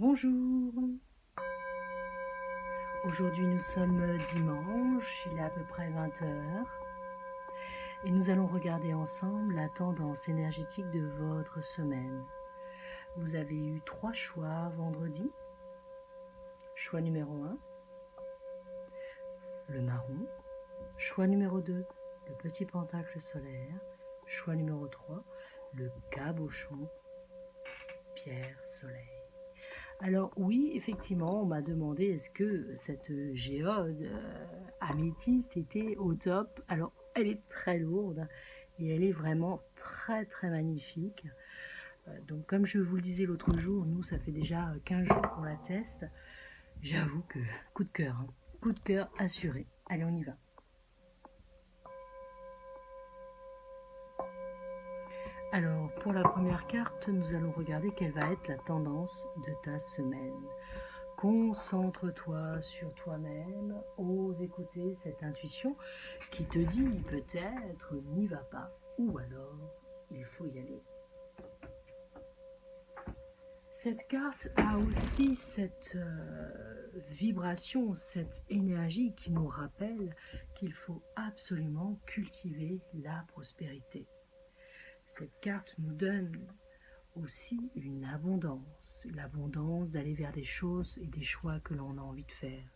Bonjour, aujourd'hui nous sommes dimanche, il est à peu près 20 heures et nous allons regarder ensemble la tendance énergétique de votre semaine. Vous avez eu 3 choix vendredi. Choix numéro 1, le marron. Choix numéro 2, le petit pentacle solaire. Choix numéro 3, le cabochon, pierre soleil. Alors oui, effectivement, on m'a demandé est-ce que cette géode améthyste était au top. Alors, elle est très lourde et elle est vraiment très très magnifique. Donc comme je vous le disais l'autre jour, nous ça fait déjà 15 jours qu'on la teste. J'avoue que coup de cœur, hein. Coup de cœur assuré. Allez, on y va. Alors, pour la première carte, nous allons regarder quelle va être la tendance de ta semaine. Concentre-toi sur toi-même, ose écouter cette intuition qui te dit peut-être n'y va pas, ou alors il faut y aller. Cette carte a aussi cette vibration, cette énergie qui nous rappelle qu'il faut absolument cultiver la prospérité. Cette carte nous donne aussi une abondance, l'abondance d'aller vers des choses et des choix que l'on a envie de faire,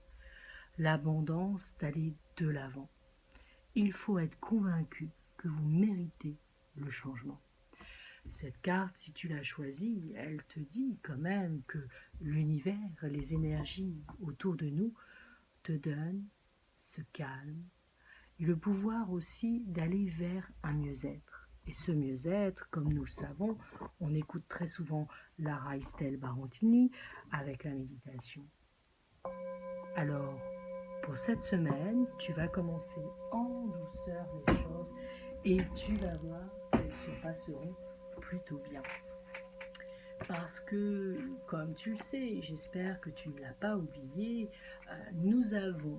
l'abondance d'aller de l'avant. Il faut être convaincu que vous méritez le changement. Cette carte, si tu l'as choisie, elle te dit quand même que l'univers, les énergies autour de nous te donnent ce calme et le pouvoir aussi d'aller vers un mieux-être. Et ce mieux-être, comme nous le savons, on écoute très souvent Lara Estelle Barantini avec la méditation. Alors, pour cette semaine, tu vas commencer en douceur les choses et tu vas voir qu'elles se passeront plutôt bien. Parce que, comme tu le sais, j'espère que tu ne l'as pas oublié, nous avons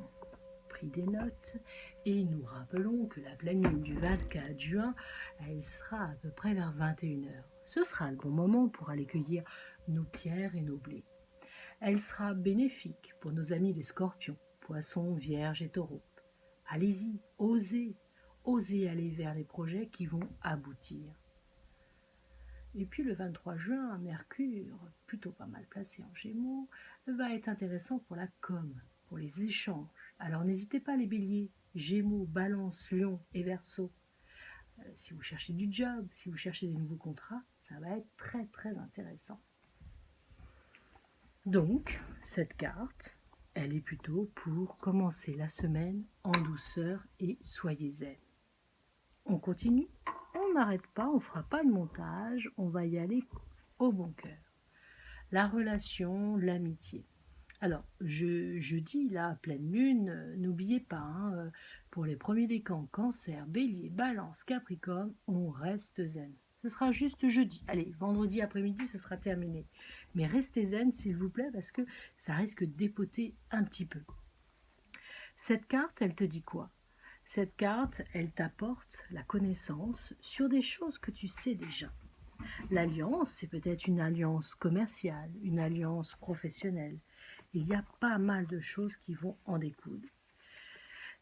pris des notes et nous rappelons que la pleine lune du 24 juin, elle sera à peu près vers 21 heures. Ce sera le bon moment pour aller cueillir nos pierres et nos blés. Elle sera bénéfique pour nos amis les scorpions, poissons, vierges et taureaux. Allez-y, osez aller vers les projets qui vont aboutir. Et puis le 23 juin, Mercure, plutôt pas mal placé en Gémeaux, va être intéressant pour la com, pour les échanges. Alors n'hésitez pas les béliers, Gémeaux, Balance, Lion et Verseau. Si vous cherchez du job, si vous cherchez des nouveaux contrats, ça va être très très intéressant. Donc, cette carte, elle est plutôt pour commencer la semaine en douceur et soyez zen. On continue, on n'arrête pas, on ne fera pas de montage, on va y aller au bon cœur. La relation, l'amitié. Alors, je dis là, pleine lune, n'oubliez pas, hein, pour les premiers décans, Cancer, Bélier, Balance, Capricorne, on reste zen. Ce sera juste jeudi. Allez, vendredi après-midi, ce sera terminé. Mais restez zen, s'il vous plaît, parce que ça risque de dépoter un petit peu. Cette carte, elle te dit quoi? Cette carte, elle t'apporte la connaissance sur des choses que tu sais déjà. L'alliance, c'est peut-être une alliance commerciale, une alliance professionnelle. Il y a pas mal de choses qui vont en découdre.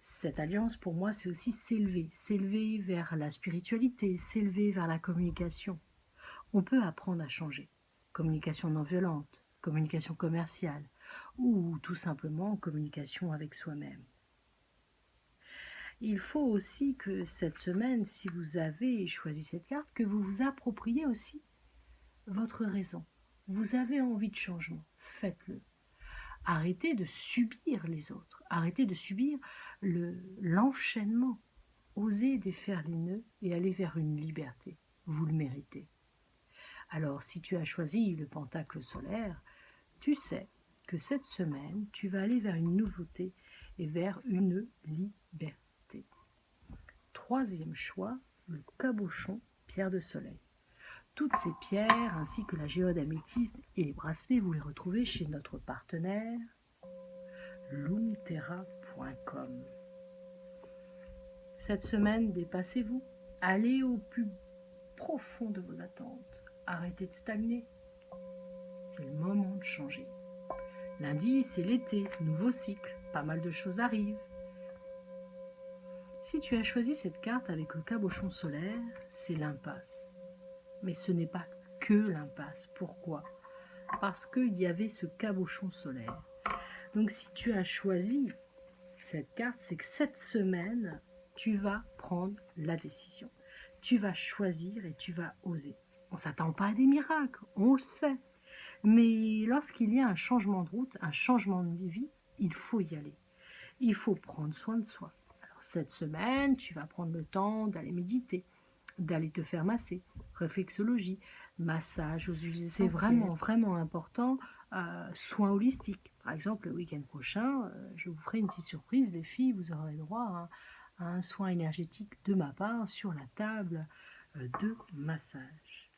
Cette alliance, pour moi, c'est aussi s'élever vers la spiritualité, s'élever vers la communication. On peut apprendre à changer. Communication non violente, communication commerciale, ou tout simplement communication avec soi-même. Il faut aussi que cette semaine, si vous avez choisi cette carte, que vous vous appropriez aussi votre raison. Vous avez envie de changement, faites-le. Arrêtez de subir les autres, arrêtez de subir l'enchaînement. Osez défaire les nœuds et aller vers une liberté. Vous le méritez. Alors, si tu as choisi le pentacle solaire, tu sais que cette semaine, tu vas aller vers une nouveauté et vers une liberté. Troisième choix, le cabochon, pierre de soleil. Toutes ces pierres, ainsi que la géode améthyste et les bracelets, vous les retrouvez chez notre partenaire loomterra.com. Cette semaine, dépassez-vous. Allez au plus profond de vos attentes. Arrêtez de stagner. c'est le moment de changer. Lundi, c'est l'été, nouveau cycle, pas mal de choses arrivent. Si tu as choisi cette carte avec le cabochon solaire, c'est l'impasse. Mais ce n'est pas que l'impasse. Pourquoi? Parce qu'il y avait ce cabochon solaire. Donc si tu as choisi cette carte, c'est que cette semaine, tu vas prendre la décision. Tu vas choisir et tu vas oser. On ne s'attend pas à des miracles, on le sait. Mais lorsqu'il y a un changement de route, un changement de vie, il faut y aller. Il faut prendre soin de soi. Alors cette semaine, tu vas prendre le temps d'aller méditer, d'aller te faire masser, réflexologie, massage aux huiles. C'est vraiment important. Soins holistiques. Par exemple, le week-end prochain, je vous ferai une petite surprise, les filles, vous aurez droit à un soin énergétique de ma part sur la table de massage.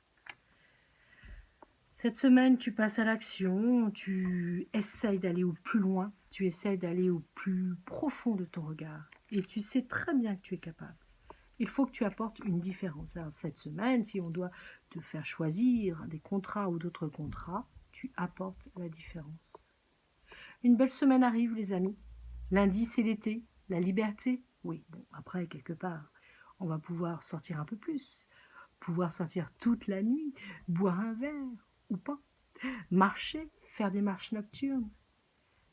Cette semaine, tu passes à l'action, tu essayes d'aller au plus loin, tu essayes d'aller au plus profond de ton regard. Et tu sais très bien que tu es capable. Il faut que tu apportes une différence. Alors, cette semaine, si on doit te faire choisir des contrats ou d'autres contrats, tu apportes la différence. Une belle semaine arrive, les amis. Lundi, c'est l'été, la liberté. Oui, bon, après, quelque part, on va pouvoir sortir un peu plus, pouvoir sortir toute la nuit, boire un verre ou pas, marcher, faire des marches nocturnes.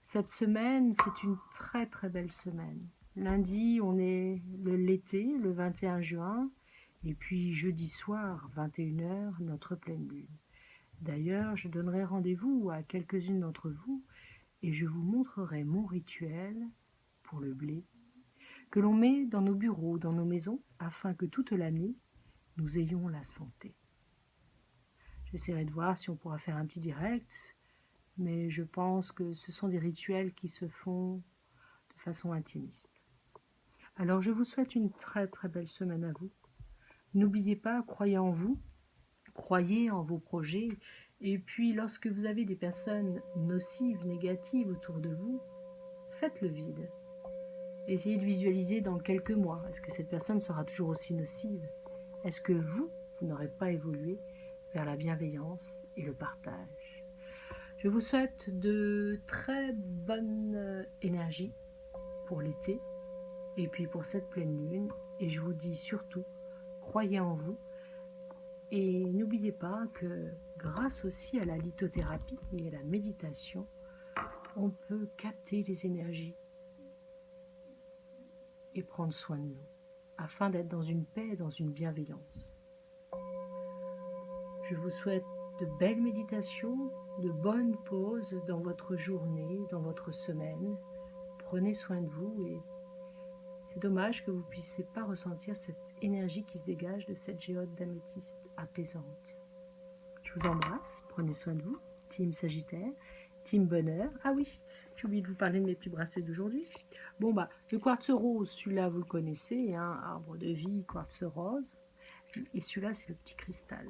Cette semaine, c'est une très très belle semaine. Lundi, on est l'été, le 21 juin, et puis jeudi soir, 21h, notre pleine lune. D'ailleurs, je donnerai rendez-vous à quelques-unes d'entre vous et je vous montrerai mon rituel pour le blé que l'on met dans nos bureaux, dans nos maisons, afin que toute l'année, nous ayons la santé. J'essaierai de voir si on pourra faire un petit direct, mais je pense que ce sont des rituels qui se font de façon intimiste. Alors je vous souhaite une très très belle semaine à vous. N'oubliez pas, croyez en vous, croyez en vos projets, et puis lorsque vous avez des personnes nocives, négatives autour de vous, faites le vide. Essayez de visualiser dans quelques mois. Est-ce que cette personne sera toujours aussi nocive? Est-ce que vous n'aurez pas évolué vers la bienveillance et le partage? Je vous souhaite de très bonnes énergies pour l'été et puis pour cette pleine lune. Et je vous dis surtout, croyez en vous. Et n'oubliez pas que grâce aussi à la lithothérapie et à la méditation, on peut capter les énergies et prendre soin de nous, afin d'être dans une paix et dans une bienveillance. Je vous souhaite de belles méditations, de bonnes pauses dans votre journée, dans votre semaine. Prenez soin de vous et c'est dommage que vous ne puissiez pas ressentir cette énergie qui se dégage de cette géode d'améthyste apaisante. Je vous embrasse, prenez soin de vous, team Sagittaire, team Bonheur. Ah oui, j'ai oublié de vous parler de mes petits bracelets d'aujourd'hui. Bon le quartz rose, celui-là vous le connaissez, hein, arbre de vie, quartz rose. Et celui-là c'est le petit cristal.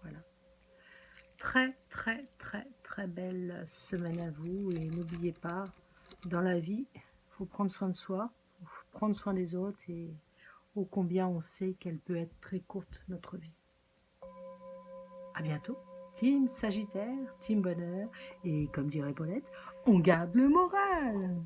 Voilà. Très très très très belle semaine à vous et n'oubliez pas, dans la vie, il faut prendre soin de soi, prendre soin des autres et ô combien on sait qu'elle peut être très courte notre vie. À bientôt, team Sagittaire, team Bonheur et comme dirait Paulette, on garde le moral.